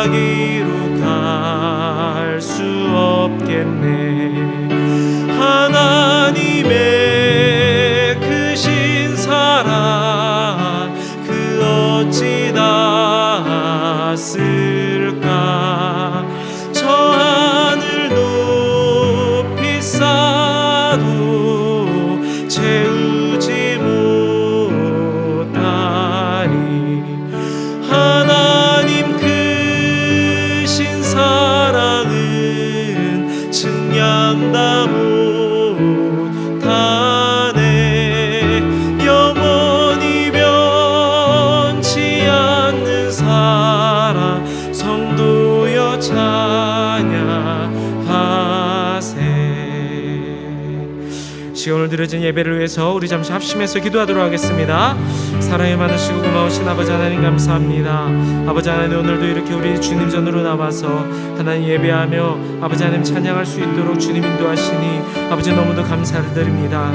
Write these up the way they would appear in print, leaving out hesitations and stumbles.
자기로 갈 수 없겠네. 하나님의 크신 사랑 그 어찌 닿았을까. 저 하늘 높이 쌓아도 채우지 못하리. 하나님 크신 사랑은 증량다 못하네. 영원히 변치 않는 사랑 성도여 찬양하세. 시온을 드려진 예배를 위해서 우리 잠시 합심해서 기도하도록 하겠습니다. 사랑이 많으시고 고마우신 아버지 하나님 감사합니다. 아버지 하나님, 오늘도 이렇게 우리 주님 전으로 나와서 하나님 예배하며 아버지 하나님 찬양할 수 있도록 주님 인도하시니 아버지 너무도 감사를 드립니다.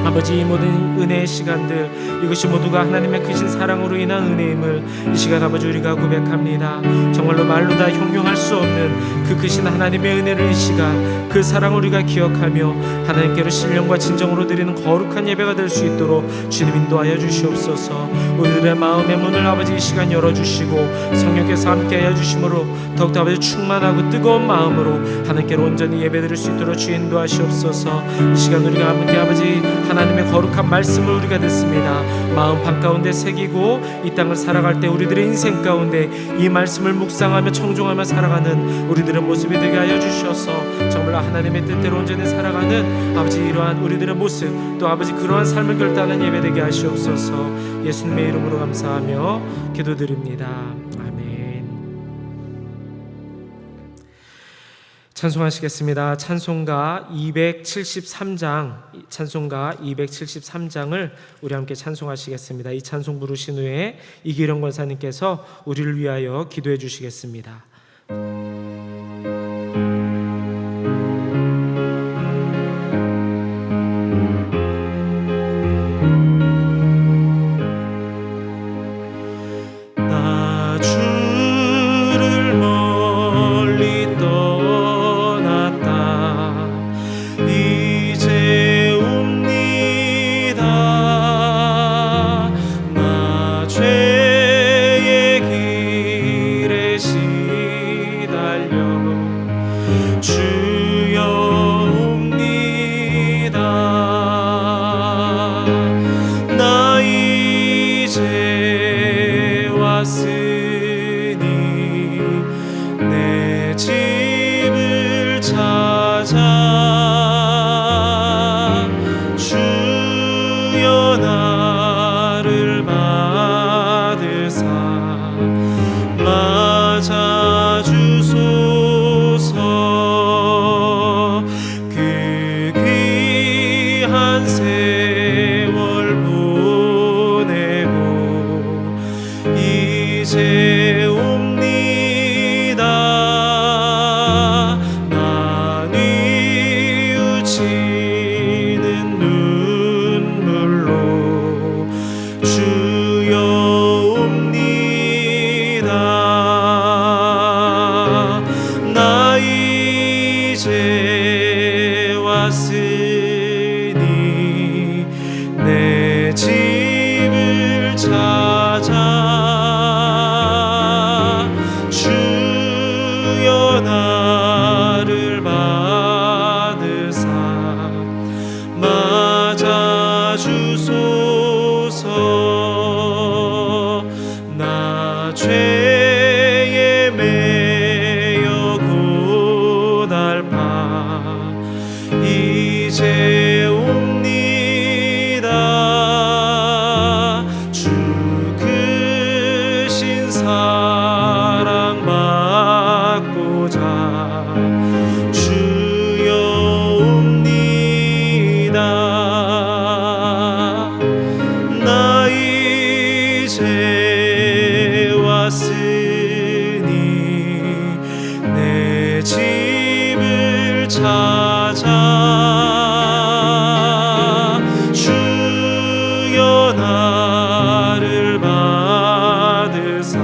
아버지, 이 모든 은혜의 시간들, 이것이 모두가 하나님의 크신 사랑으로 인한 은혜임을 이 시간 아버지 우리가 고백합니다. 정말로 말로 다 형용할 수 없는 그 크신 하나님의 은혜를 이 시간 그 사랑을 우리가 기억하며 하나님께로 신령과 진정으로 드리는 거룩한 예배가 될 수 있도록 주님 인도하여 주시옵소서. 우리들의 마음의 문을 아버지 이 시간 열어주시고 성령께서 함께하여 주심으로 더욱더 아버지 충만하고 뜨거운 마음으로 하나님께로 온전히 예배드릴 수 있도록 주 인도하시옵소서. 이 시간 우리가 함께 아버지 하나님의 거룩한 말씀을 우리가 듣습니다. 마음 한가운데 새기고 이 땅을 살아갈 때 우리들의 인생 가운데 이 말씀을 묵상하며 청종하며 살아가는 우리들의 모습이 되게 하여 주셔서 정말 하나님의 뜻대로 온전히 살아가는 아버지 이러한 우리들의 모습, 또 아버지 그러한 삶을 결단하는 예배 되게 하시옵소서. 예수님의 이름으로 감사하며 기도드립니다. 아멘. 찬송하시겠습니다. 찬송가 273장을 우리 함께 찬송하시겠습니다. 이 찬송 부르신 후에 이기령 권사님께서 우리를 위하여 기도해 주시겠습니다. 나를 받으사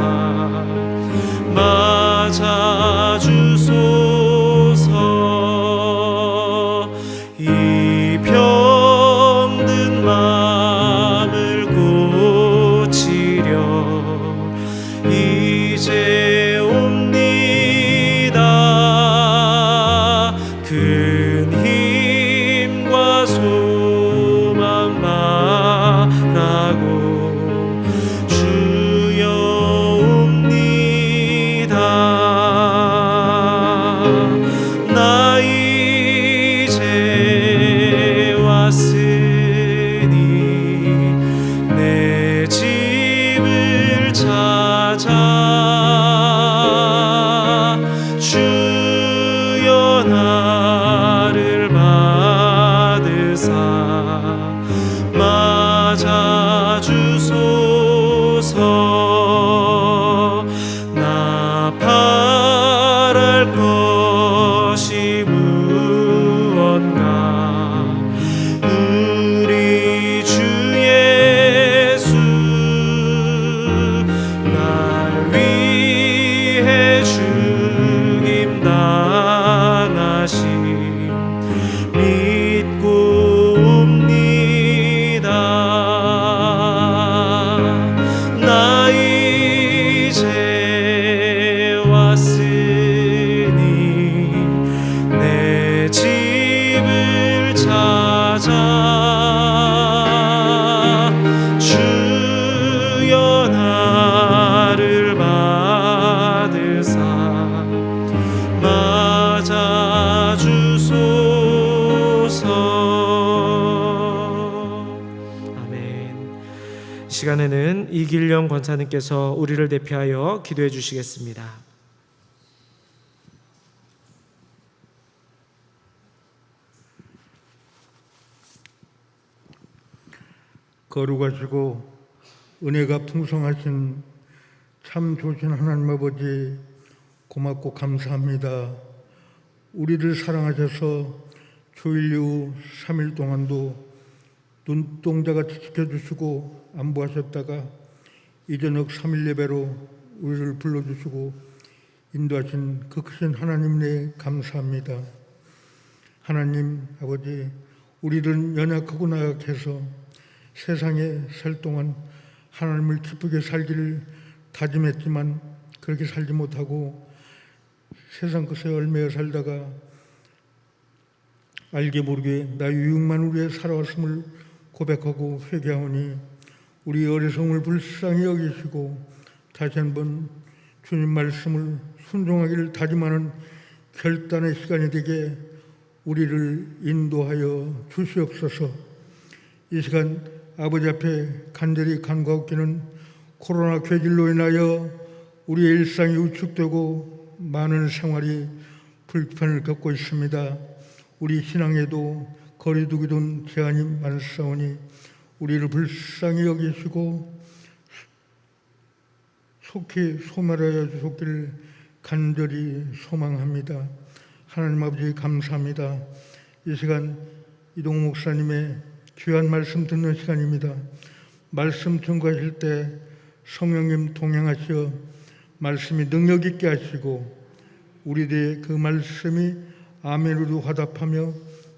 바랄 것이 무언가. 우리 주 예수 날 위해 죽임 당하심 믿고 옵니다. 나 이제 왔으니 내 집을 찾아 주여 나를 받으사 맞아 주소서. 아멘. 이 시간에는 이길영 권사님께서 우리를 대표하여 기도해 주시겠습니다. 거룩하시고 은혜가 풍성하신 참 좋으신 하나님 아버지, 고맙고 감사합니다. 우리를 사랑하셔서 주일 이후 3일 동안도 눈동자같이 지켜주시고 안보하셨다가 이 저녁 3일 예배로 우리를 불러주시고 인도하신 그 크신 하나님께 감사합니다. 하나님 아버지, 우리는 연약하고 나약해서 세상에 살 동안 하나님을 기쁘게 살기를 다짐했지만 그렇게 살지 못하고 세상 것에 얽매여 살다가 알게 모르게 나 유익만 위해 살아왔음을 고백하고 회개하오니 우리 어리석음을 불쌍히 여기시고 다시 한번 주님 말씀을 순종하기를 다짐하는 결단의 시간이 되게 우리를 인도하여 주시옵소서. 이 시간 아버지 앞에 간절히 간구하옵기는 코로나 괴질로 인하여 우리의 일상이 위축되고 많은 생활이 불편을 겪고 있습니다. 우리 신앙에도 거리두기 등 제한이 많사오니 우리를 불쌍히 여기시고 속히 소멸하여 주셨기를 간절히 소망합니다. 하나님 아버지 감사합니다. 이 시간 이동우 목사님의 귀한 말씀 듣는 시간입니다. 말씀 전가하실 때 성령님 동행하시어 말씀이 능력 있게 하시고 우리들의 그 말씀이 아멘으로 화답하며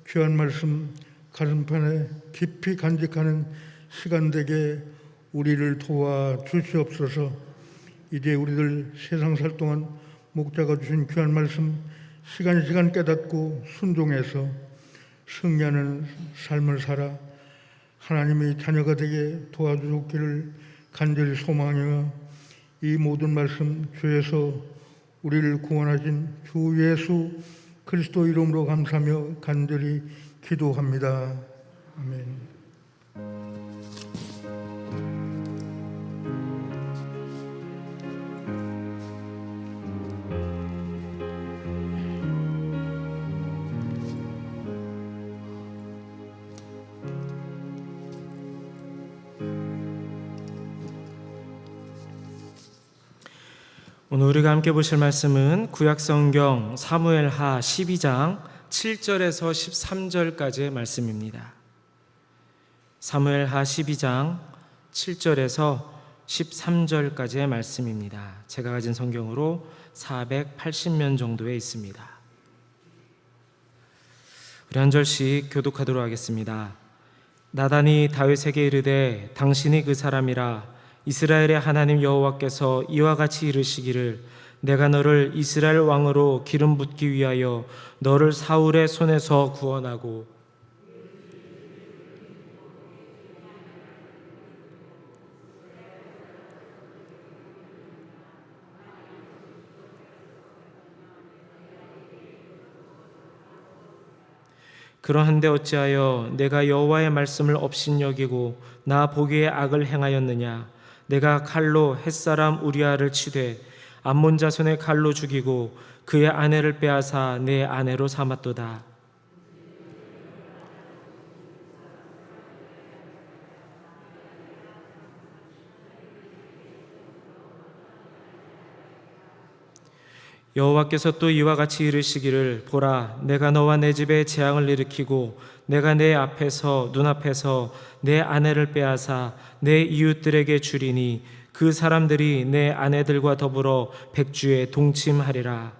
귀한 말씀 가슴판에 깊이 간직하는 시간 되게 우리를 도와주시옵소서. 이제 우리들 세상 살 동안 목자가 주신 귀한 말씀 시간 깨닫고 순종해서 승리하는 삶을 살아 하나님의 자녀가 되게 도와주셨기를 간절히 소망하며 이 모든 말씀 주에서 우리를 구원하신 주 예수 그리스도 이름으로 감사하며 간절히 기도합니다. 아멘. 오늘 우리가 함께 보실 말씀은 구약성경 사무엘하 12장 7절에서 13절까지의 말씀입니다. 사무엘하 12장 7절에서 13절까지의 말씀입니다. 제가 가진 성경으로 480면 정도에 있습니다. 우리 한 절씩 교독하도록 하겠습니다. 나단이 다윗에게 이르되 당신이 그 사람이라 이스라엘의 하나님 여호와께서 이와 같이 이르시기를 내가 너를 이스라엘 왕으로 기름 붓기 위하여 너를 사울의 손에서 구원하고 그러한데 어찌하여 내가 여호와의 말씀을 업신여기고 나 보기에 악을 행하였느냐. 내가 칼로 햇사람 우리아를 치되 암몬 자손의 칼로 죽이고 그의 아내를 빼앗아 내 아내로 삼았도다. 여호와께서 또 이와 같이 이르시기를 보라 내가 너와 내 집에 재앙을 일으키고 내가 내 앞에서 눈앞에서 내 아내를 빼앗아 내 이웃들에게 주리니 그 사람들이 내 아내들과 더불어 백주에 동침하리라.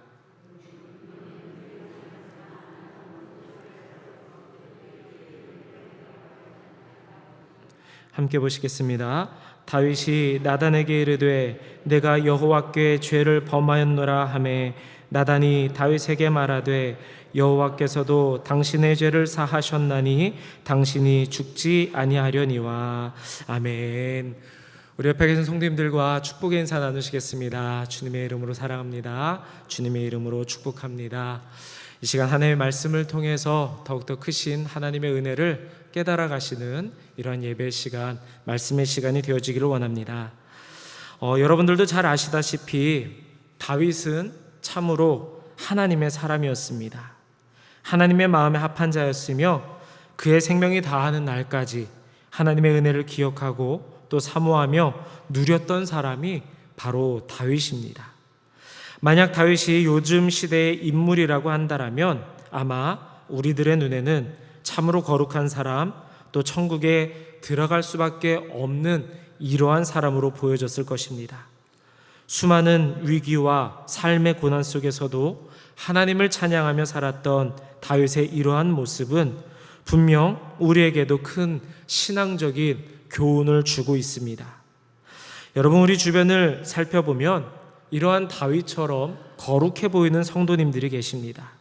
함께 보시겠습니다. 다윗이 나단에게 이르되 내가 여호와께 죄를 범하였노라 하매 나단이 다윗에게 말하되 여호와께서도 당신의 죄를 사하셨나니 당신이 죽지 아니하려니와. 아멘. 우리 옆에 계신 성도님들과 축복의 인사 나누시겠습니다. 주님의 이름으로 사랑합니다. 주님의 이름으로 축복합니다. 이 시간 하나님의 말씀을 통해서 더욱더 크신 하나님의 은혜를 깨달아 가시는 이러한 예배 시간, 말씀의 시간이 되어지기를 원합니다. 여러분들도 잘 아시다시피 다윗은 참으로 하나님의 사람이었습니다. 하나님의 마음에 합한 자였으며 그의 생명이 다하는 날까지 하나님의 은혜를 기억하고 또 사모하며 누렸던 사람이 바로 다윗입니다. 만약 다윗이 요즘 시대의 인물이라고 한다면 아마 우리들의 눈에는 참으로 거룩한 사람, 또 천국에 들어갈 수밖에 없는 이러한 사람으로 보여졌을 것입니다. 수많은 위기와 삶의 고난 속에서도 하나님을 찬양하며 살았던 다윗의 이러한 모습은 분명 우리에게도 큰 신앙적인 교훈을 주고 있습니다. 여러분, 우리 주변을 살펴보면 이러한 다윗처럼 거룩해 보이는 성도님들이 계십니다.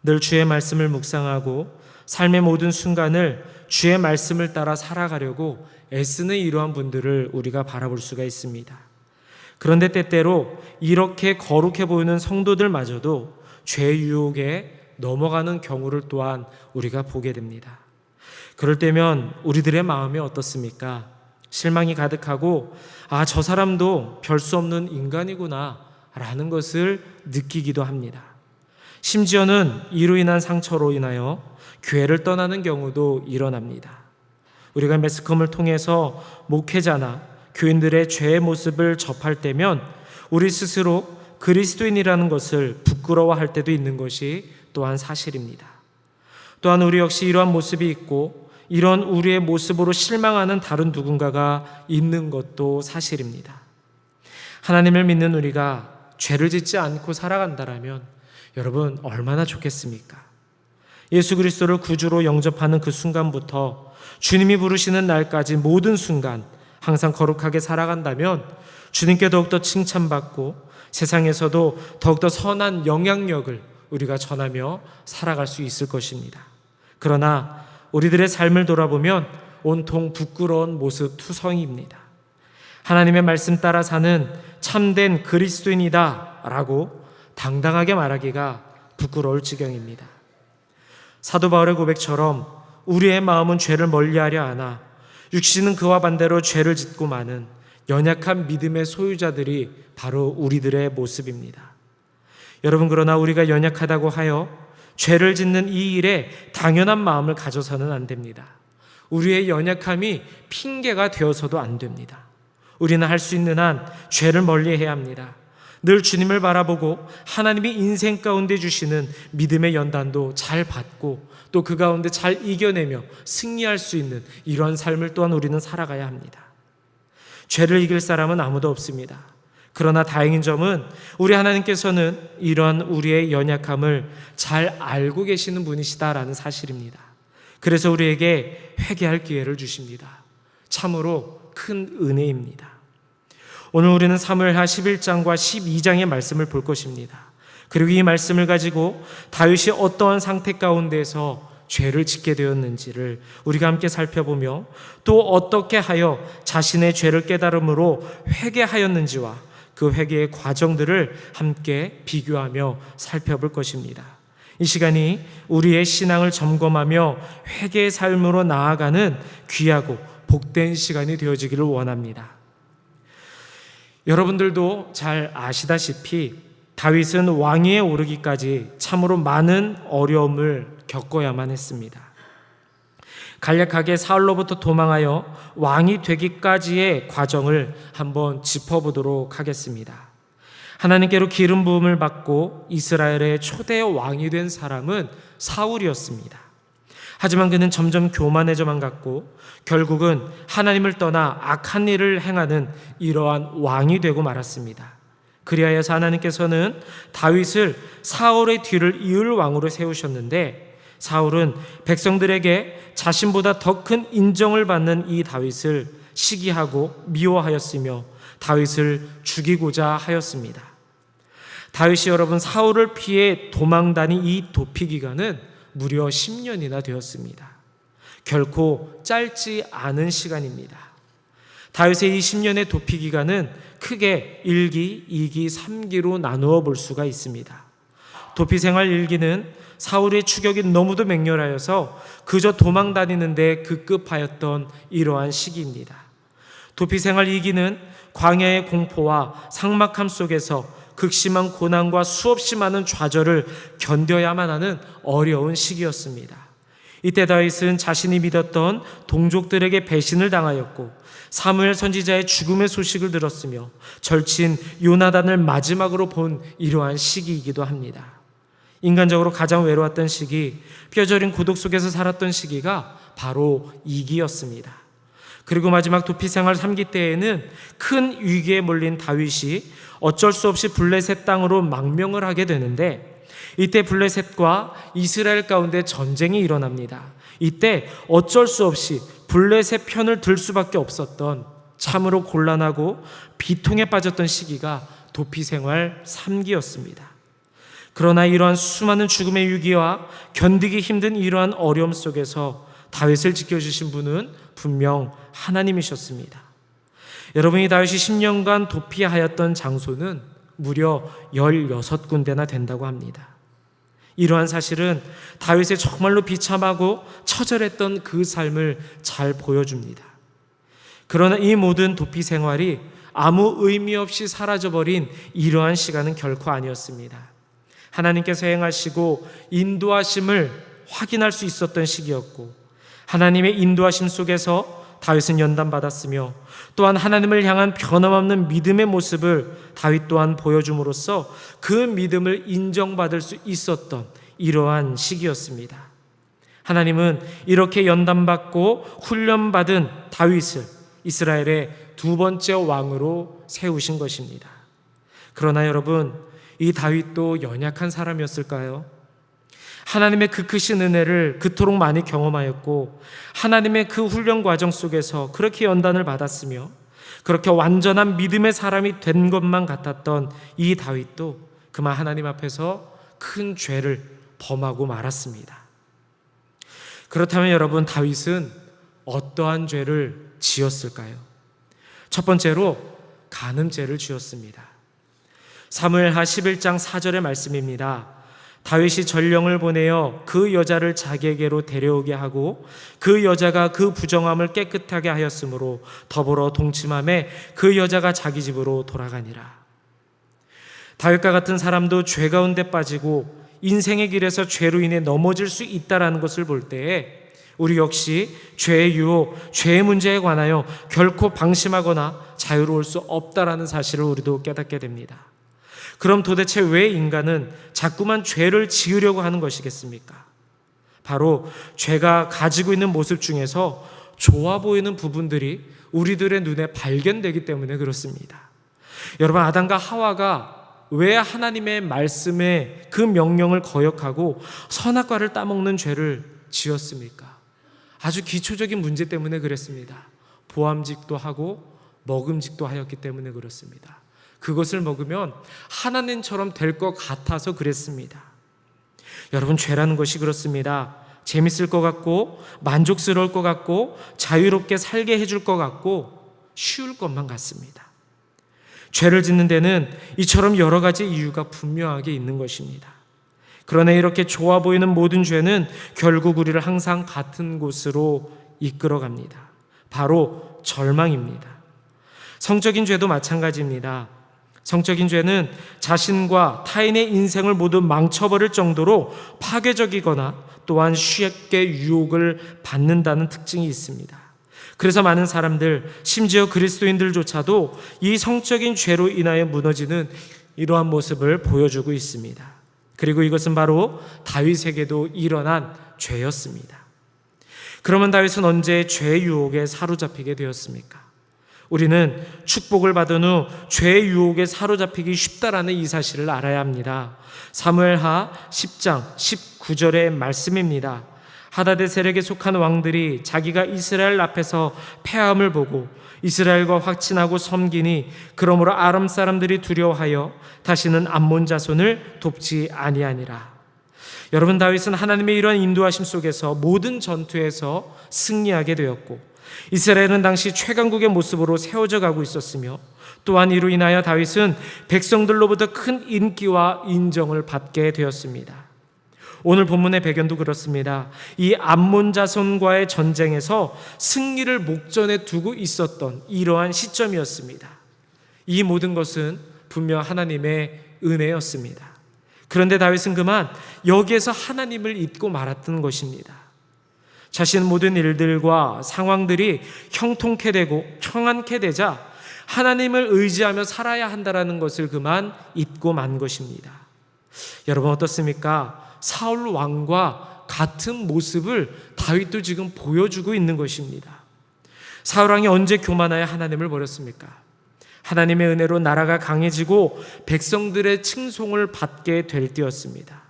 늘 주의 말씀을 묵상하고 삶의 모든 순간을 주의 말씀을 따라 살아가려고 애쓰는 이러한 분들을 우리가 바라볼 수가 있습니다. 그런데 때때로 이렇게 거룩해 보이는 성도들마저도 죄 유혹에 넘어가는 경우를 또한 우리가 보게 됩니다. 그럴 때면 우리들의 마음이 어떻습니까? 실망이 가득하고 저 사람도 별 수 없는 인간이구나 라는 것을 느끼기도 합니다. 심지어는 이로 인한 상처로 인하여 교회를 떠나는 경우도 일어납니다. 우리가 매스컴을 통해서 목회자나 교인들의 죄의 모습을 접할 때면 우리 스스로 그리스도인이라는 것을 부끄러워할 때도 있는 것이 또한 사실입니다. 또한 우리 역시 이러한 모습이 있고 이런 우리의 모습으로 실망하는 다른 누군가가 있는 것도 사실입니다. 하나님을 믿는 우리가 죄를 짓지 않고 살아간다면 여러분 얼마나 좋겠습니까? 예수 그리스도를 구주로 영접하는 그 순간부터 주님이 부르시는 날까지 모든 순간 항상 거룩하게 살아간다면 주님께 더욱더 칭찬받고 세상에서도 더욱더 선한 영향력을 우리가 전하며 살아갈 수 있을 것입니다. 그러나 우리들의 삶을 돌아보면 온통 부끄러운 모습 투성이입니다. 하나님의 말씀 따라 사는 참된 그리스도인이다 라고 당당하게 말하기가 부끄러울 지경입니다. 사도 바울의 고백처럼 우리의 마음은 죄를 멀리하려 하나 육신은 그와 반대로 죄를 짓고 마는 연약한 믿음의 소유자들이 바로 우리들의 모습입니다. 여러분, 그러나 우리가 연약하다고 하여 죄를 짓는 이 일에 당연한 마음을 가져서는 안 됩니다. 우리의 연약함이 핑계가 되어서도 안 됩니다. 우리는 할 수 있는 한 죄를 멀리해야 합니다. 늘 주님을 바라보고 하나님이 인생 가운데 주시는 믿음의 연단도 잘 받고 또 그 가운데 잘 이겨내며 승리할 수 있는 이런 삶을 또한 우리는 살아가야 합니다. 죄를 이길 사람은 아무도 없습니다. 그러나 다행인 점은 우리 하나님께서는 이런 우리의 연약함을 잘 알고 계시는 분이시다라는 사실입니다. 그래서 우리에게 회개할 기회를 주십니다. 참으로 큰 은혜입니다. 오늘 우리는 사무엘하 11장과 12장의 말씀을 볼 것입니다. 그리고 이 말씀을 가지고 다윗이 어떠한 상태 가운데서 죄를 짓게 되었는지를 우리가 함께 살펴보며 또 어떻게 하여 자신의 죄를 깨달음으로 회개하였는지와 그 회개의 과정들을 함께 비교하며 살펴볼 것입니다. 이 시간이 우리의 신앙을 점검하며 회개의 삶으로 나아가는 귀하고 복된 시간이 되어지기를 원합니다. 여러분들도 잘 아시다시피 다윗은 왕위에 오르기까지 참으로 많은 어려움을 겪어야만 했습니다. 간략하게 사울로부터 도망하여 왕이 되기까지의 과정을 한번 짚어보도록 하겠습니다. 하나님께로 기름 부음을 받고 이스라엘의 초대 왕이 된 사람은 사울이었습니다. 하지만 그는 점점 교만해져만 갔고 결국은 하나님을 떠나 악한 일을 행하는 이러한 왕이 되고 말았습니다. 그리하여서 하나님께서는 다윗을 사울의 뒤를 이을 왕으로 세우셨는데 사울은 백성들에게 자신보다 더 큰 인정을 받는 이 다윗을 시기하고 미워하였으며 다윗을 죽이고자 하였습니다. 다윗이 여러분 사울을 피해 도망다닌 이 도피 기간은 무려 10년이나 되었습니다. 결코 짧지 않은 시간입니다. 다윗의 이 10년의 도피 기간은 크게 1기, 2기, 3기로 나누어 볼 수가 있습니다. 도피 생활 1기는 사울의 추격이 너무도 맹렬하여서 그저 도망다니는데 급급하였던 이러한 시기입니다. 도피 생활 2기는 광야의 공포와 삭막함 속에서 극심한 고난과 수없이 많은 좌절을 견뎌야만 하는 어려운 시기였습니다. 이때 다윗은 자신이 믿었던 동족들에게 배신을 당하였고 사무엘 선지자의 죽음의 소식을 들었으며 절친 요나단을 마지막으로 본 이러한 시기이기도 합니다. 인간적으로 가장 외로웠던 시기, 뼈저린 고독 속에서 살았던 시기가 바로 2기였습니다. 그리고 마지막 도피 생활 3기 때에는 큰 위기에 몰린 다윗이 어쩔 수 없이 블레셋 땅으로 망명을 하게 되는데 이때 블레셋과 이스라엘 가운데 전쟁이 일어납니다. 이때 어쩔 수 없이 블레셋 편을 들 수밖에 없었던 참으로 곤란하고 비통에 빠졌던 시기가 도피 생활 3기였습니다. 그러나 이러한 수많은 죽음의 위기와 견디기 힘든 이러한 어려움 속에서 다윗을 지켜주신 분은 분명 하나님이셨습니다. 여러분이 다윗이 10년간 도피하였던 장소는 무려 16군데나 된다고 합니다. 이러한 사실은 다윗의 정말로 비참하고 처절했던 그 삶을 잘 보여줍니다. 그러나 이 모든 도피 생활이 아무 의미 없이 사라져버린 이러한 시간은 결코 아니었습니다. 하나님께서 행하시고 인도하심을 확인할 수 있었던 시기였고 하나님의 인도하심 속에서 다윗은 연단받았으며 또한 하나님을 향한 변함없는 믿음의 모습을 다윗 또한 보여줌으로써 그 믿음을 인정받을 수 있었던 이러한 시기였습니다. 하나님은 이렇게 연단받고 훈련받은 다윗을 이스라엘의 두 번째 왕으로 세우신 것입니다. 그러나 여러분, 이 다윗도 연약한 사람이었을까요? 하나님의 그 크신 은혜를 그토록 많이 경험하였고 하나님의 그 훈련 과정 속에서 그렇게 연단을 받았으며 그렇게 완전한 믿음의 사람이 된 것만 같았던 이 다윗도 그만 하나님 앞에서 큰 죄를 범하고 말았습니다. 그렇다면 여러분, 다윗은 어떠한 죄를 지었을까요? 첫 번째로 간음죄를 지었습니다. 사무엘하 11장 4절의 말씀입니다. 다윗이 전령을 보내어 그 여자를 자기에게로 데려오게 하고 그 여자가 그 부정함을 깨끗하게 하였으므로 더불어 동침함에 그 여자가 자기 집으로 돌아가니라. 다윗과 같은 사람도 죄 가운데 빠지고 인생의 길에서 죄로 인해 넘어질 수 있다는 것을 볼 때에 우리 역시 죄의 유혹, 죄의 문제에 관하여 결코 방심하거나 자유로울 수 없다는 사실을 우리도 깨닫게 됩니다. 그럼 도대체 왜 인간은 자꾸만 죄를 지으려고 하는 것이겠습니까? 바로 죄가 가지고 있는 모습 중에서 좋아 보이는 부분들이 우리들의 눈에 발견되기 때문에 그렇습니다. 여러분, 아담과 하와가 왜 하나님의 말씀에 그 명령을 거역하고 선악과를 따먹는 죄를 지었습니까? 아주 기초적인 문제 때문에 그랬습니다. 보암직도 하고 먹음직도 하였기 때문에 그렇습니다. 그것을 먹으면 하나님처럼 될 것 같아서 그랬습니다. 여러분, 죄라는 것이 그렇습니다. 재밌을 것 같고 만족스러울 것 같고 자유롭게 살게 해줄 것 같고 쉬울 것만 같습니다. 죄를 짓는 데는 이처럼 여러 가지 이유가 분명하게 있는 것입니다. 그러나 이렇게 좋아 보이는 모든 죄는 결국 우리를 항상 같은 곳으로 이끌어갑니다. 바로 절망입니다. 성적인 죄도 마찬가지입니다. 성적인 죄는 자신과 타인의 인생을 모두 망쳐버릴 정도로 파괴적이거나 또한 쉽게 유혹을 받는다는 특징이 있습니다. 그래서 많은 사람들, 심지어 그리스도인들조차도 이 성적인 죄로 인하여 무너지는 이러한 모습을 보여주고 있습니다. 그리고 이것은 바로 다윗에게도 일어난 죄였습니다. 그러면 다윗은 언제 죄의 유혹에 사로잡히게 되었습니까? 우리는 축복을 받은 후 죄의 유혹에 사로잡히기 쉽다라는 이 사실을 알아야 합니다. 사무엘하 10장 19절의 말씀입니다. 하닷의 세력에 속한 왕들이 자기가 이스라엘 앞에서 패함을 보고 이스라엘과 확친하고 섬기니 그러므로 아람 사람들이 두려워하여 다시는 암몬 자손을 돕지 아니하니라. 여러분, 다윗은 하나님의 이러한 인도하심 속에서 모든 전투에서 승리하게 되었고 이스라엘은 당시 최강국의 모습으로 세워져 가고 있었으며 또한 이로 인하여 다윗은 백성들로부터 큰 인기와 인정을 받게 되었습니다. 오늘 본문의 배경도 그렇습니다. 이 암몬 자손과의 전쟁에서 승리를 목전에 두고 있었던 이러한 시점이었습니다. 이 모든 것은 분명 하나님의 은혜였습니다. 그런데 다윗은 그만 여기에서 하나님을 잊고 말았던 것입니다. 자신의 모든 일들과 상황들이 형통케 되고 평안케 되자 하나님을 의지하며 살아야 한다는 것을 그만 잊고 만 것입니다. 여러분 어떻습니까? 사울 왕과 같은 모습을 다윗도 지금 보여주고 있는 것입니다. 사울 왕이 언제 교만하여 하나님을 버렸습니까? 하나님의 은혜로 나라가 강해지고 백성들의 칭송을 받게 될 때였습니다.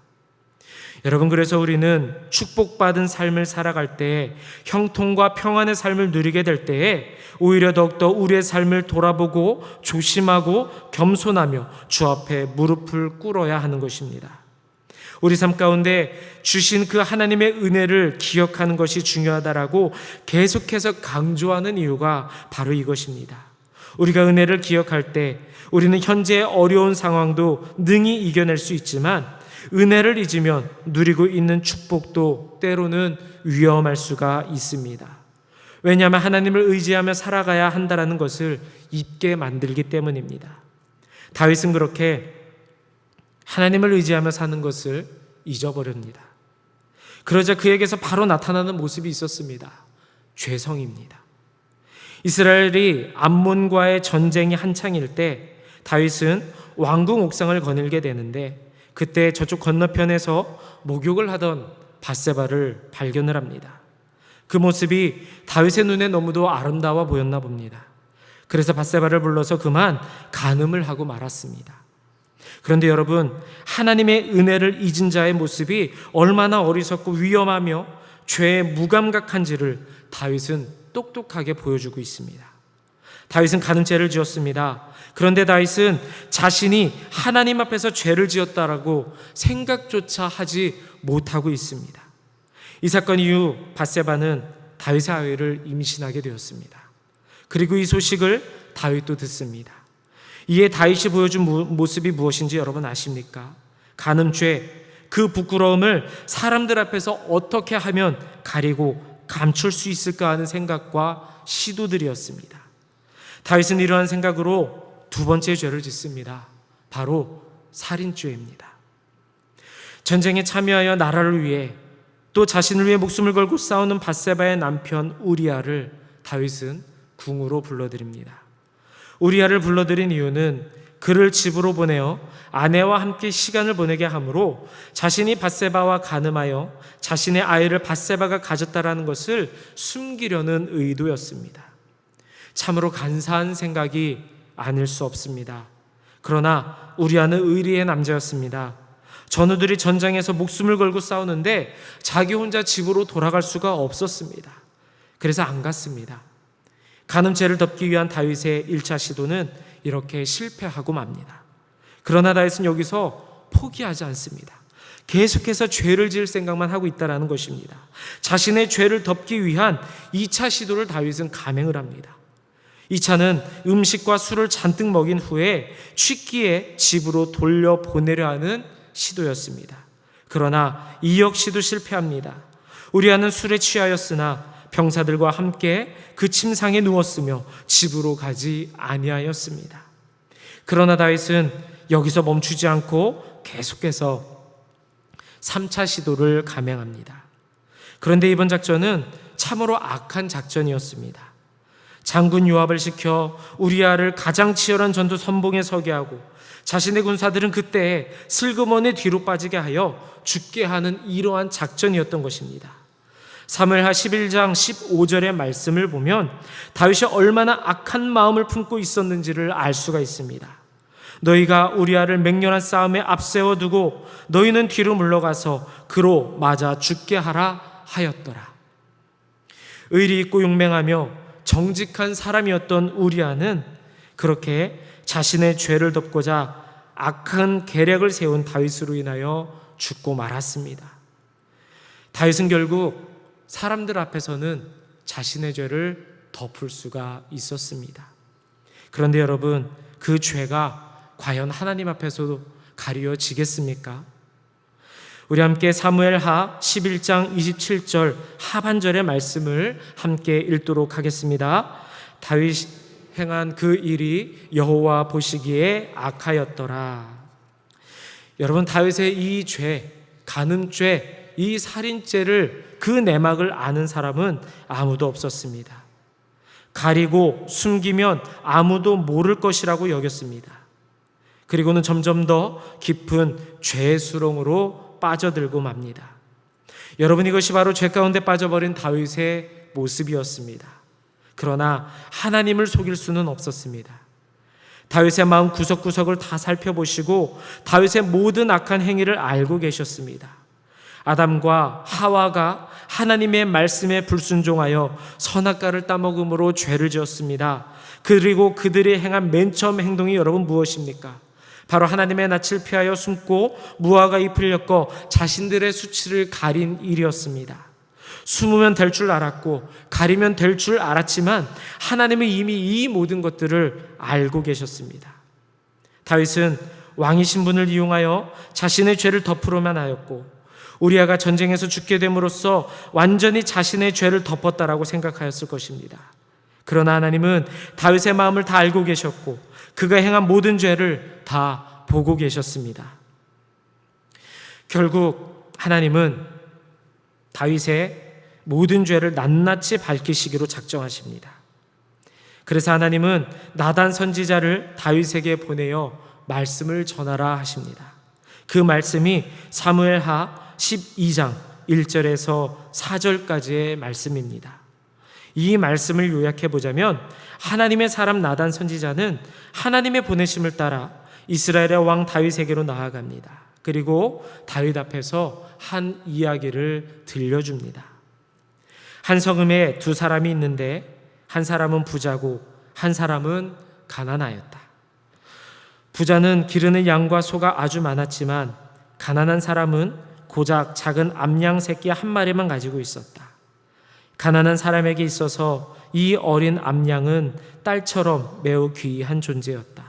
여러분, 그래서 우리는 축복받은 삶을 살아갈 때, 형통과 평안의 삶을 누리게 될 때에 오히려 더욱더 우리의 삶을 돌아보고 조심하고 겸손하며 주 앞에 무릎을 꿇어야 하는 것입니다. 우리 삶 가운데 주신 그 하나님의 은혜를 기억하는 것이 중요하다라고 계속해서 강조하는 이유가 바로 이것입니다. 우리가 은혜를 기억할 때 우리는 현재의 어려운 상황도 능히 이겨낼 수 있지만 은혜를 잊으면 누리고 있는 축복도 때로는 위험할 수가 있습니다. 왜냐하면 하나님을 의지하며 살아가야 한다는 것을 잊게 만들기 때문입니다. 다윗은 그렇게 하나님을 의지하며 사는 것을 잊어버립니다. 그러자 그에게서 바로 나타나는 모습이 있었습니다. 죄성입니다. 이스라엘이 암몬과의 전쟁이 한창일 때 다윗은 왕궁 옥상을 거닐게 되는데 그때 저쪽 건너편에서 목욕을 하던 밧세바를 발견을 합니다. 그 모습이 다윗의 눈에 너무도 아름다워 보였나 봅니다. 그래서 밧세바를 불러서 그만 간음을 하고 말았습니다. 그런데 여러분, 하나님의 은혜를 잊은 자의 모습이 얼마나 어리석고 위험하며 죄에 무감각한지를 다윗은 똑똑하게 보여주고 있습니다. 다윗은 간음죄를 지었습니다. 그런데 다윗은 자신이 하나님 앞에서 죄를 지었다라고 생각조차 하지 못하고 있습니다. 이 사건 이후 밧세바는 다윗의 아내를 임신하게 되었습니다. 그리고 이 소식을 다윗도 듣습니다. 이에 다윗이 보여준 모습이 무엇인지 여러분 아십니까? 간음죄, 그 부끄러움을 사람들 앞에서 어떻게 하면 가리고 감출 수 있을까 하는 생각과 시도들이었습니다. 다윗은 이러한 생각으로 두 번째 죄를 짓습니다. 바로 살인죄입니다. 전쟁에 참여하여 나라를 위해 또 자신을 위해 목숨을 걸고 싸우는 밧세바의 남편 우리아를 다윗은 궁으로 불러들입니다. 우리아를 불러들인 이유는 그를 집으로 보내어 아내와 함께 시간을 보내게 하므로 자신이 밧세바와 간음하여 자신의 아이를 밧세바가 가졌다라는 것을 숨기려는 의도였습니다. 참으로 간사한 생각이 아닐 수 없습니다. 그러나 우리아는 의리의 남자였습니다. 전우들이 전장에서 목숨을 걸고 싸우는데 자기 혼자 집으로 돌아갈 수가 없었습니다. 그래서 안 갔습니다. 간음죄를 덮기 위한 다윗의 1차 시도는 이렇게 실패하고 맙니다. 그러나 다윗은 여기서 포기하지 않습니다. 계속해서 죄를 지을 생각만 하고 있다는 것입니다. 자신의 죄를 덮기 위한 2차 시도를 다윗은 감행을 합니다. 2차는 음식과 술을 잔뜩 먹인 후에 취기에 집으로 돌려보내려 하는 시도였습니다. 그러나 이 역시도 실패합니다. 우리아는 술에 취하였으나 병사들과 함께 그 침상에 누웠으며 집으로 가지 아니하였습니다. 그러나 다윗은 여기서 멈추지 않고 계속해서 3차 시도를 감행합니다. 그런데 이번 작전은 참으로 악한 작전이었습니다. 장군 요압을 시켜 우리아를 가장 치열한 전투 선봉에 서게 하고 자신의 군사들은 그때 슬그머니 뒤로 빠지게 하여 죽게 하는 이러한 작전이었던 것입니다. 사무엘하 11장 15절의 말씀을 보면 다윗이 얼마나 악한 마음을 품고 있었는지를 알 수가 있습니다. 너희가 우리아를 맹렬한 싸움에 앞세워 두고 너희는 뒤로 물러가서 그로 맞아 죽게 하라 하였더라. 의리 있고 용맹하며 정직한 사람이었던 우리아는 그렇게 자신의 죄를 덮고자 악한 계략을 세운 다윗으로 인하여 죽고 말았습니다. 다윗은 결국 사람들 앞에서는 자신의 죄를 덮을 수가 있었습니다. 그런데 여러분, 그 죄가 과연 하나님 앞에서도 가려지겠습니까? 우리 함께 사무엘하 11장 27절 하반절의 말씀을 함께 읽도록 하겠습니다. 다윗이 행한 그 일이 여호와 보시기에 악하였더라. 여러분, 다윗의 이 죄, 간음죄, 이 살인죄를 그 내막을 아는 사람은 아무도 없었습니다. 가리고 숨기면 아무도 모를 것이라고 여겼습니다. 그리고는 점점 더 깊은 죄의 수렁으로 빠져들고 맙니다. 여러분, 이것이 바로 죄 가운데 빠져버린 다윗의 모습이었습니다. 그러나 하나님을 속일 수는 없었습니다. 다윗의 마음 구석구석을 다 살펴보시고 다윗의 모든 악한 행위를 알고 계셨습니다. 아담과 하와가 하나님의 말씀에 불순종하여 선악과를 따먹음으로 죄를 지었습니다. 그리고 그들이 행한 맨 처음 행동이 여러분 무엇입니까? 바로 하나님의 낯을 피하여 숨고 무화과 잎을 엮어 자신들의 수치를 가린 일이었습니다. 숨으면 될 줄 알았고 가리면 될 줄 알았지만 하나님은 이미 이 모든 것들을 알고 계셨습니다. 다윗은 왕의 신분을 이용하여 자신의 죄를 덮으려만 하였고 우리아가 전쟁에서 죽게 됨으로써 완전히 자신의 죄를 덮었다라고 생각하였을 것입니다. 그러나 하나님은 다윗의 마음을 다 알고 계셨고 그가 행한 모든 죄를 다 보고 계셨습니다. 결국 하나님은 다윗의 모든 죄를 낱낱이 밝히시기로 작정하십니다. 그래서 하나님은 나단 선지자를 다윗에게 보내어 말씀을 전하라 하십니다. 그 말씀이 사무엘하 12장 1절에서 4절까지의 말씀입니다. 이 말씀을 요약해 보자면 하나님의 사람 나단 선지자는 하나님의 보내심을 따라 이스라엘의 왕 다윗에게로 나아갑니다. 그리고 다윗 앞에서 한 이야기를 들려줍니다. 한 성읍에 두 사람이 있는데 한 사람은 부자고 한 사람은 가난하였다. 부자는 기르는 양과 소가 아주 많았지만 가난한 사람은 고작 작은 암양 새끼 한 마리만 가지고 있었다. 가난한 사람에게 있어서 이 어린 암양은 딸처럼 매우 귀한 존재였다.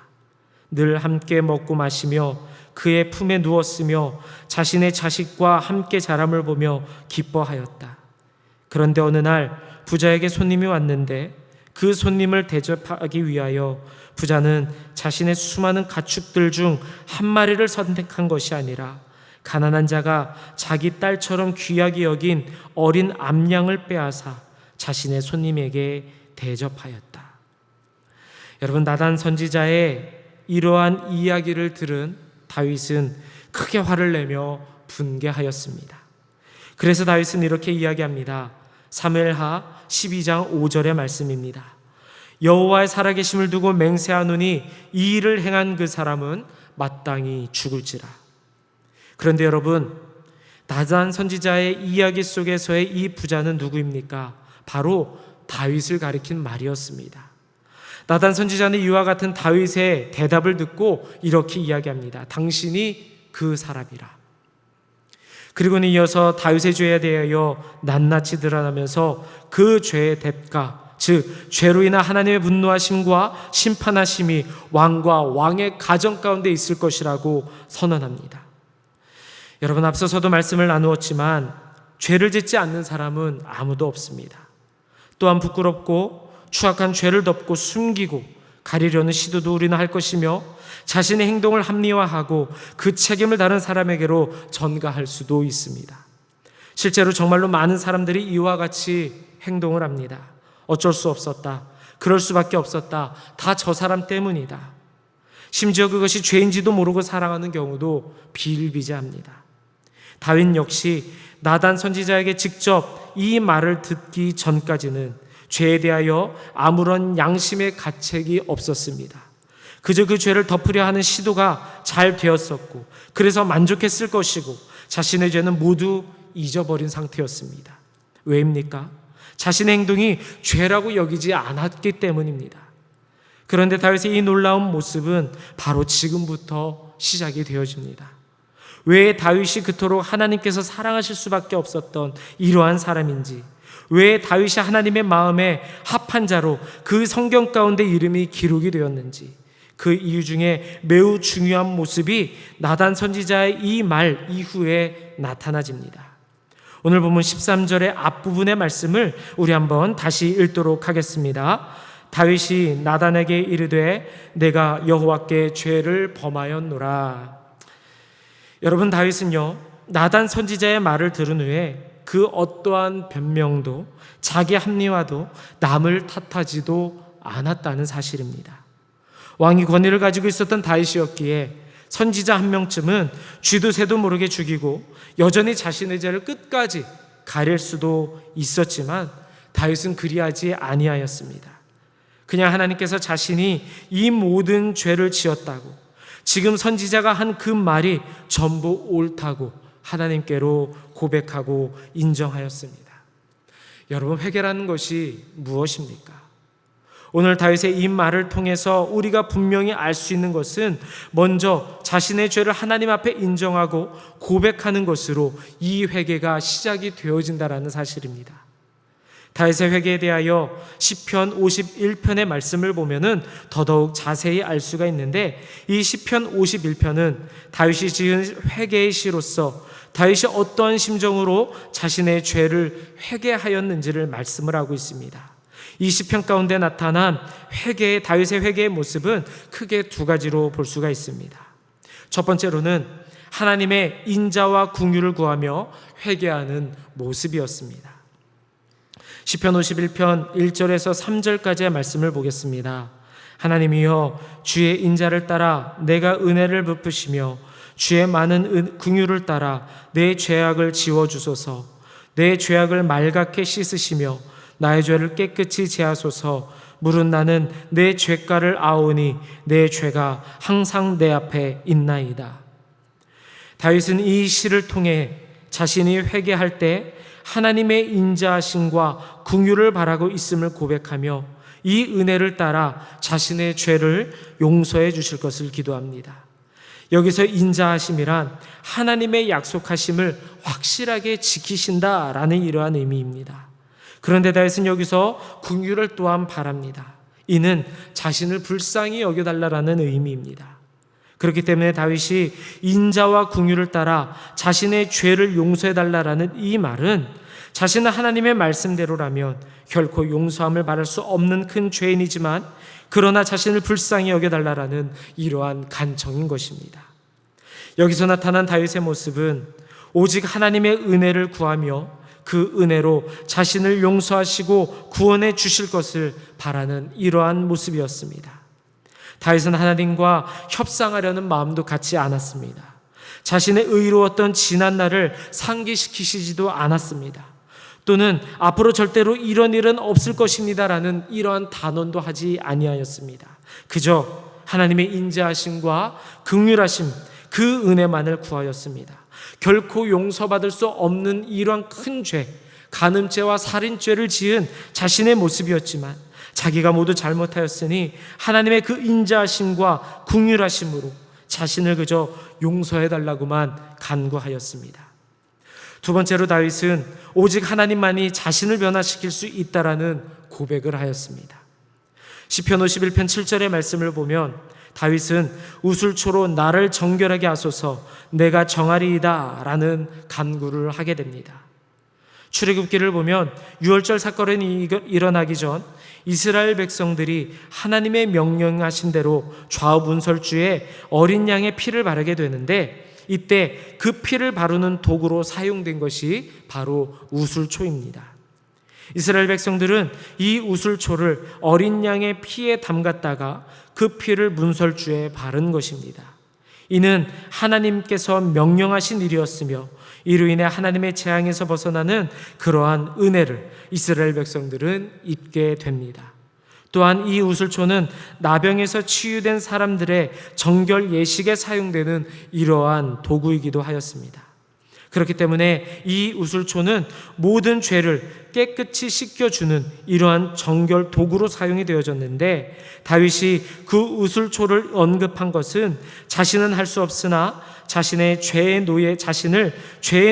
늘 함께 먹고 마시며 그의 품에 누웠으며 자신의 자식과 함께 자람을 보며 기뻐하였다. 그런데 어느 날 부자에게 손님이 왔는데 그 손님을 대접하기 위하여 부자는 자신의 수많은 가축들 중 한 마리를 선택한 것이 아니라 가난한 자가 자기 딸처럼 귀하게 여긴 어린 암양을 빼앗아 자신의 손님에게 대접하였다. 여러분, 나단 선지자의 이러한 이야기를 들은 다윗은 크게 화를 내며 분개하였습니다. 그래서 다윗은 이렇게 이야기합니다. 사무엘하 12장 5절의 말씀입니다. 여호와의 살아계심을 두고 맹세하노니 이 일을 행한 그 사람은 마땅히 죽을지라. 그런데 여러분, 나단 선지자의 이야기 속에서의 이 부자는 누구입니까? 바로 다윗을 가리킨 말이었습니다. 나단 선지자는 이와 같은 다윗의 대답을 듣고 이렇게 이야기합니다. 당신이 그 사람이라. 그리고는 이어서 다윗의 죄에 대하여 낱낱이 드러나면서 그 죄의 대가, 즉 죄로 인한 하나님의 분노하심과 심판하심이 왕과 왕의 가정 가운데 있을 것이라고 선언합니다. 여러분, 앞서서도 말씀을 나누었지만 죄를 짓지 않는 사람은 아무도 없습니다. 또한 부끄럽고 추악한 죄를 덮고 숨기고 가리려는 시도도 우리는 할 것이며 자신의 행동을 합리화하고 그 책임을 다른 사람에게로 전가할 수도 있습니다. 실제로 정말로 많은 사람들이 이와 같이 행동을 합니다. 어쩔 수 없었다. 그럴 수밖에 없었다. 다 저 사람 때문이다. 심지어 그것이 죄인지도 모르고 살아가는 경우도 비일비재합니다. 다윗 역시 나단 선지자에게 직접 이 말을 듣기 전까지는 죄에 대하여 아무런 양심의 가책이 없었습니다. 그저 그 죄를 덮으려 하는 시도가 잘 되었었고, 그래서 만족했을 것이고, 자신의 죄는 모두 잊어버린 상태였습니다. 왜입니까? 자신의 행동이 죄라고 여기지 않았기 때문입니다. 그런데 다윗의 이 놀라운 모습은 바로 지금부터 시작이 되어집니다. 왜 다윗이 그토록 하나님께서 사랑하실 수밖에 없었던 이러한 사람인지, 왜 다윗이 하나님의 마음에 합한 자로 그 성경 가운데 이름이 기록이 되었는지, 그 이유 중에 매우 중요한 모습이 나단 선지자의 이 말 이후에 나타나집니다. 오늘 본문 13절의 앞부분의 말씀을 우리 한번 다시 읽도록 하겠습니다. 다윗이 나단에게 이르되 내가 여호와께 죄를 범하였노라. 여러분, 다윗은요, 나단 선지자의 말을 들은 후에 그 어떠한 변명도 자기 합리화도 남을 탓하지도 않았다는 사실입니다. 왕이 권위를 가지고 있었던 다윗이었기에 선지자 한 명쯤은 쥐도 새도 모르게 죽이고 여전히 자신의 죄를 끝까지 가릴 수도 있었지만 다윗은 그리하지 아니하였습니다. 그냥 하나님께서 자신이 이 모든 죄를 지었다고, 지금 선지자가 한 그 말이 전부 옳다고 하나님께로 고백하고 인정하였습니다. 여러분, 회개라는 것이 무엇입니까? 오늘 다윗의 이 말을 통해서 우리가 분명히 알 수 있는 것은 먼저 자신의 죄를 하나님 앞에 인정하고 고백하는 것으로 이 회개가 시작이 되어진다는 사실입니다. 다윗의 회개에 대하여 시편 51편의 말씀을 보면은 더더욱 자세히 알 수가 있는데, 이 시편 51편은 다윗이 지은 회개의 시로서 다윗이 어떠한 심정으로 자신의 죄를 회개하였는지를 말씀을 하고 있습니다. 이 시편 가운데 나타난 다윗의 회개의 모습은 크게 두 가지로 볼 수가 있습니다. 첫 번째로는 하나님의 인자와 긍휼을 구하며 회개하는 모습이었습니다. 시편 51편 1절에서 3절까지의 말씀을 보겠습니다. 하나님이여, 주의 인자를 따라 내가 은혜를 베푸시며 주의 많은 긍휼을 따라 내 죄악을 지워주소서. 내 죄악을 말갛게 씻으시며 나의 죄를 깨끗이 제하소서. 물은 나는 내 죄가를 아오니 내 죄가 항상 내 앞에 있나이다. 다윗은 이 시를 통해 자신이 회개할 때 하나님의 인자하심과 긍휼을 바라고 있음을 고백하며 이 은혜를 따라 자신의 죄를 용서해 주실 것을 기도합니다. 여기서 인자하심이란 하나님의 약속하심을 확실하게 지키신다라는 이러한 의미입니다. 그런데 다윗은 여기서 긍휼을 또한 바랍니다. 이는 자신을 불쌍히 여겨달라는 의미입니다. 그렇기 때문에 다윗이 인자와 긍휼을 따라 자신의 죄를 용서해달라는 이 말은 자신은 하나님의 말씀대로라면 결코 용서함을 받을 수 없는 큰 죄인이지만, 그러나 자신을 불쌍히 여겨달라는 이러한 간청인 것입니다. 여기서 나타난 다윗의 모습은 오직 하나님의 은혜를 구하며 그 은혜로 자신을 용서하시고 구원해 주실 것을 바라는 이러한 모습이었습니다. 다윗은 하나님과 협상하려는 마음도 갖지 않았습니다. 자신의 의로웠던 지난 날을 상기시키시지도 않았습니다. 또는 앞으로 절대로 이런 일은 없을 것입니다라는 이러한 단언도 하지 아니하였습니다. 그저 하나님의 인자하심과 긍휼하심, 그 은혜만을 구하였습니다. 결코 용서받을 수 없는 이러한 큰 죄, 간음죄와 살인죄를 지은 자신의 모습이었지만 자기가 모두 잘못하였으니 하나님의 그 인자하심과 긍휼하심으로 자신을 그저 용서해달라고만 간구하였습니다. 두 번째로 다윗은 오직 하나님만이 자신을 변화시킬 수 있다라는 고백을 하였습니다. 시편 51편 7절의 말씀을 보면 다윗은 우슬초로 나를 정결하게 하소서 내가 정하리이다 라는 간구를 하게 됩니다. 출애굽기를 보면 유월절 사건이 일어나기 전 이스라엘 백성들이 하나님의 명령하신 대로 좌우분설주에 어린 양의 피를 바르게 되는데, 이때 그 피를 바르는 도구로 사용된 것이 바로 우슬초입니다. 이스라엘 백성들은 이 우슬초를 어린 양의 피에 담갔다가 그 피를 문설주에 바른 것입니다. 이는 하나님께서 명령하신 일이었으며 이로 인해 하나님의 재앙에서 벗어나는 그러한 은혜를 이스라엘 백성들은 입게 됩니다. 또한 이 우슬초는 나병에서 치유된 사람들의 정결 예식에 사용되는 이러한 도구이기도 하였습니다. 그렇기 때문에 이 우슬초는 모든 죄를 깨끗이 씻겨주는 이러한 정결 도구로 사용이 되어졌는데, 다윗이 그 우슬초를 언급한 것은 자신은 할 수 없으나 자신을 죄의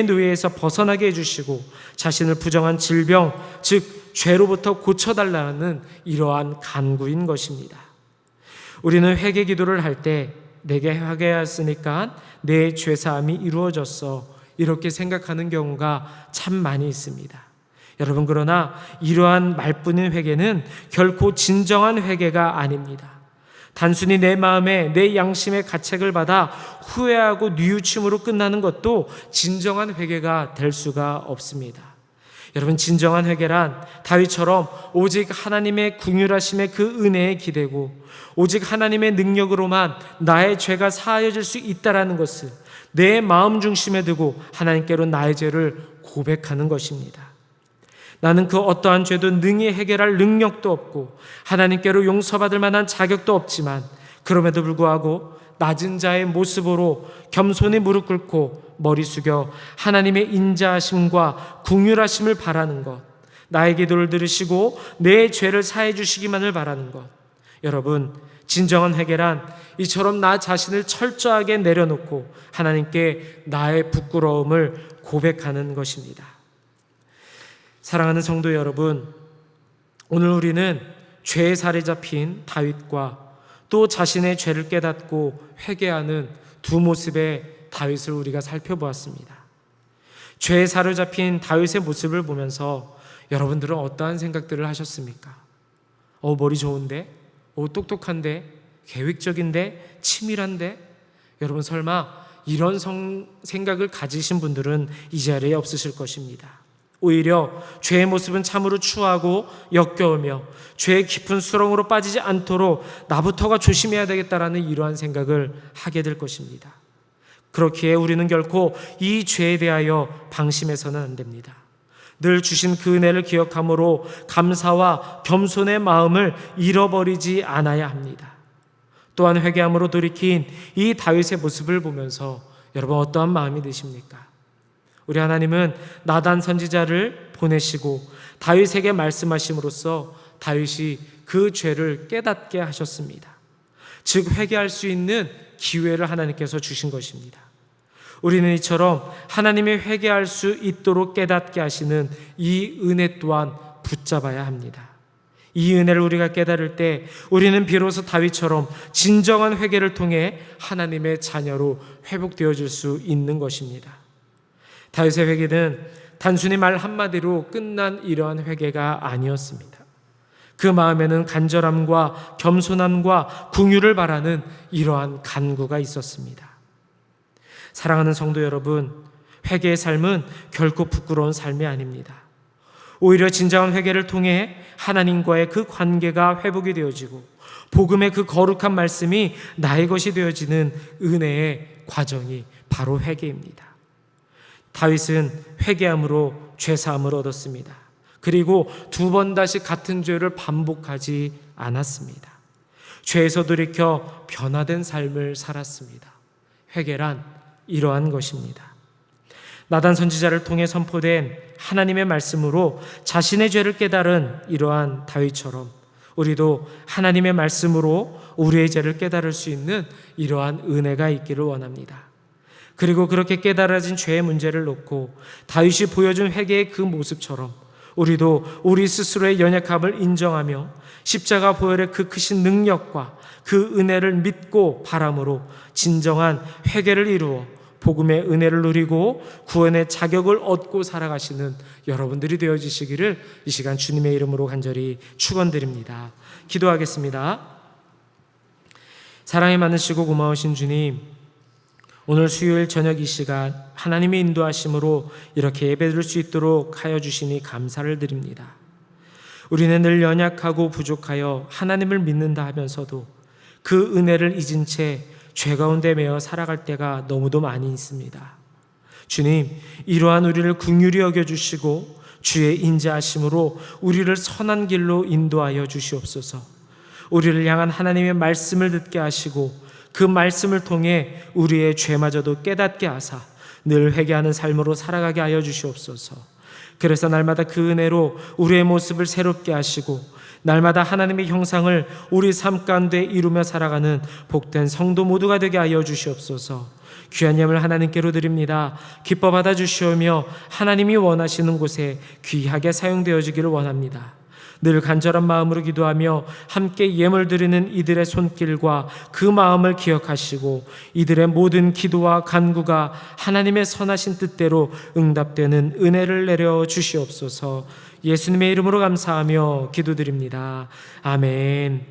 노예에서 벗어나게 해주시고 자신을 부정한 질병, 즉 죄로부터 고쳐달라는 이러한 간구인 것입니다. 우리는 회개 기도를 할 때 내게 회개하였으니까 내 죄사함이 이루어졌어, 이렇게 생각하는 경우가 참 많이 있습니다. 여러분, 그러나 이러한 말뿐인 회개는 결코 진정한 회개가 아닙니다. 단순히 내 마음에 내 양심의 가책을 받아 후회하고 뉘우침으로 끝나는 것도 진정한 회개가 될 수가 없습니다. 여러분, 진정한 회개란 다윗처럼 오직 하나님의 긍휼하심의 그 은혜에 기대고 오직 하나님의 능력으로만 나의 죄가 사하여질 수 있다라는 것을 내 마음 중심에 두고 하나님께로 나의 죄를 고백하는 것입니다. 나는 그 어떠한 죄도 능히 해결할 능력도 없고 하나님께로 용서받을 만한 자격도 없지만 그럼에도 불구하고 낮은 자의 모습으로 겸손히 무릎 꿇고 머리 숙여 하나님의 인자하심과 긍휼하심을 바라는 것, 나의 기도를 들으시고 내 죄를 사해 주시기만을 바라는 것. 여러분, 진정한 회개란 이처럼 나 자신을 철저하게 내려놓고 하나님께 나의 부끄러움을 고백하는 것입니다. 사랑하는 성도 여러분, 오늘 우리는 죄의 살에 잡힌 다윗과 또 자신의 죄를 깨닫고 회개하는 두 모습의 다윗을 우리가 살펴보았습니다. 죄에 사로잡힌 다윗의 모습을 보면서 여러분들은 어떠한 생각들을 하셨습니까? 머리 좋은데? 똑똑한데? 계획적인데? 치밀한데? 여러분, 설마 이런 생각을 가지신 분들은 이 자리에 없으실 것입니다. 오히려 죄의 모습은 참으로 추하고 역겨우며 죄의 깊은 수렁으로 빠지지 않도록 나부터가 조심해야 되겠다라는 이러한 생각을 하게 될 것입니다. 그렇기에 우리는 결코 이 죄에 대하여 방심해서는 안 됩니다. 늘 주신 그 은혜를 기억함으로 감사와 겸손의 마음을 잃어버리지 않아야 합니다. 또한 회개함으로 돌이킨 이 다윗의 모습을 보면서 여러분 어떠한 마음이 드십니까? 우리 하나님은 나단 선지자를 보내시고 다윗에게 말씀하심으로써 다윗이 그 죄를 깨닫게 하셨습니다. 즉 회개할 수 있는 기회를 하나님께서 주신 것입니다. 우리는 이처럼 하나님이 회개할 수 있도록 깨닫게 하시는 이 은혜 또한 붙잡아야 합니다. 이 은혜를 우리가 깨달을 때 우리는 비로소 다윗처럼 진정한 회개를 통해 하나님의 자녀로 회복되어질 수 있는 것입니다. 다윗의 회개는 단순히 말 한마디로 끝난 이러한 회개가 아니었습니다. 그 마음에는 간절함과 겸손함과 긍휼을 바라는 이러한 간구가 있었습니다. 사랑하는 성도 여러분, 회개의 삶은 결코 부끄러운 삶이 아닙니다. 오히려 진정한 회개를 통해 하나님과의 그 관계가 회복이 되어지고 복음의 그 거룩한 말씀이 나의 것이 되어지는 은혜의 과정이 바로 회개입니다. 다윗은 회개함으로 죄사함을 얻었습니다. 그리고 두 번 다시 같은 죄를 반복하지 않았습니다. 죄에서 돌이켜 변화된 삶을 살았습니다. 회개란 이러한 것입니다. 나단 선지자를 통해 선포된 하나님의 말씀으로 자신의 죄를 깨달은 이러한 다윗처럼 우리도 하나님의 말씀으로 우리의 죄를 깨달을 수 있는 이러한 은혜가 있기를 원합니다. 그리고 그렇게 깨달아진 죄의 문제를 놓고 다윗이 보여준 회개의 그 모습처럼 우리도 우리 스스로의 연약함을 인정하며 십자가 보혈의 그 크신 능력과 그 은혜를 믿고 바람으로 진정한 회개를 이루어 복음의 은혜를 누리고 구원의 자격을 얻고 살아가시는 여러분들이 되어지시기를 이 시간 주님의 이름으로 간절히 축원드립니다. 기도하겠습니다. 사랑이 많으시고 고마우신 주님, 오늘 수요일 저녁 이 시간 하나님의 인도하심으로 이렇게 예배드릴 수 있도록 하여 주시니 감사를 드립니다. 우리는 늘 연약하고 부족하여 하나님을 믿는다 하면서도 그 은혜를 잊은 채 죄 가운데 매여 살아갈 때가 너무도 많이 있습니다. 주님, 이러한 우리를 긍휼히 여겨주시고 주의 인자하심으로 우리를 선한 길로 인도하여 주시옵소서. 우리를 향한 하나님의 말씀을 듣게 하시고 그 말씀을 통해 우리의 죄마저도 깨닫게 하사 늘 회개하는 삶으로 살아가게 하여 주시옵소서. 그래서 날마다 그 은혜로 우리의 모습을 새롭게 하시고 날마다 하나님의 형상을 우리 삶 가운데 이루며 살아가는 복된 성도 모두가 되게 하여 주시옵소서. 귀한 예물 하나님께로 드립니다. 기뻐 받아주시오며 하나님이 원하시는 곳에 귀하게 사용되어지기를 원합니다. 늘 간절한 마음으로 기도하며 함께 예물 드리는 이들의 손길과 그 마음을 기억하시고 이들의 모든 기도와 간구가 하나님의 선하신 뜻대로 응답되는 은혜를 내려 주시옵소서. 예수님의 이름으로 감사하며 기도드립니다. 아멘.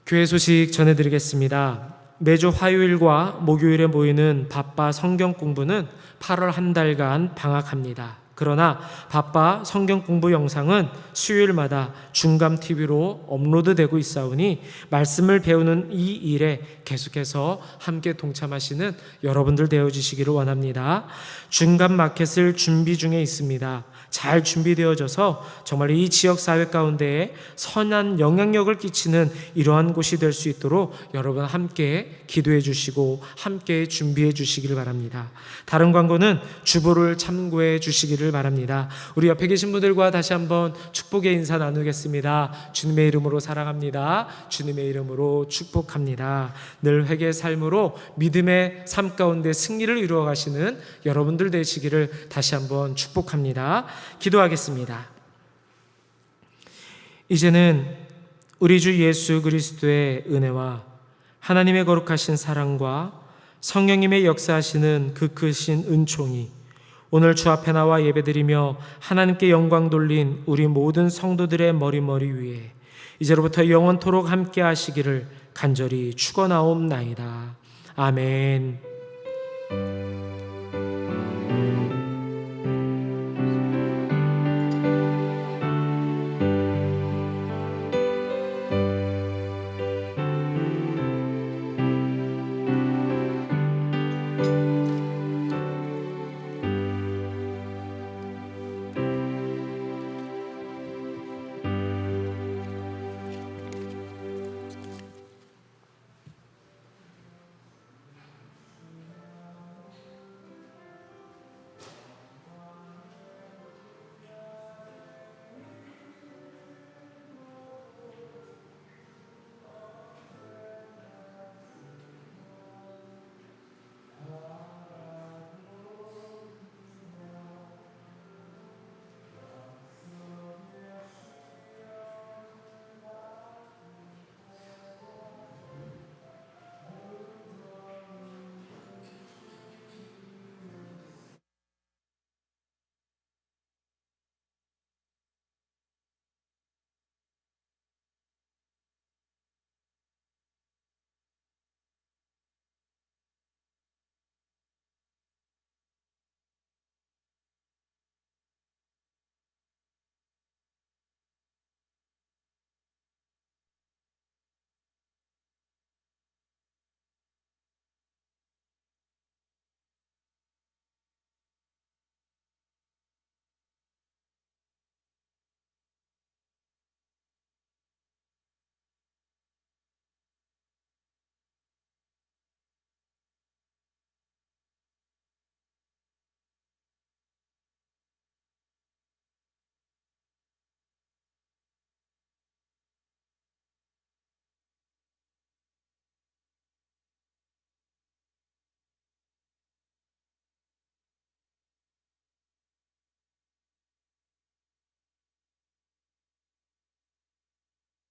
교회 소식 전해드리겠습니다. 매주 화요일과 목요일에 모이는 바빠 성경 공부는 8월 한 달간 방학합니다. 그러나 바빠 성경 공부 영상은 수요일마다 중감TV로 업로드되고 있사오니 말씀을 배우는 이 일에 계속해서 함께 동참하시는 여러분들 되어주시기를 원합니다. 중감마켓을 준비 중에 있습니다. 잘 준비되어져서 정말 이 지역사회 가운데에 선한 영향력을 끼치는 이러한 곳이 될 수 있도록 여러분 함께 기도해 주시고 함께 준비해 주시기를 바랍니다. 다른 광고는 주보를 참고해 주시기를 바랍니다. 우리 옆에 계신 분들과 다시 한번 축복의 인사 나누겠습니다. 주님의 이름으로 사랑합니다. 주님의 이름으로 축복합니다. 늘 회개의 삶으로 믿음의 삶 가운데 승리를 이루어 가시는 여러분들 되시기를 다시 한번 축복합니다. 기도하겠습니다. 이제는 우리 주 예수 그리스도의 은혜와 하나님의 거룩하신 사랑과 성령님의 역사하시는 그 크신 은총이 오늘 주 앞에 나와 예배드리며 하나님께 영광 돌린 우리 모든 성도들의 머리 위에 이제로부터 영원토록 함께 하시기를 간절히 축원하옵나이다. 아멘.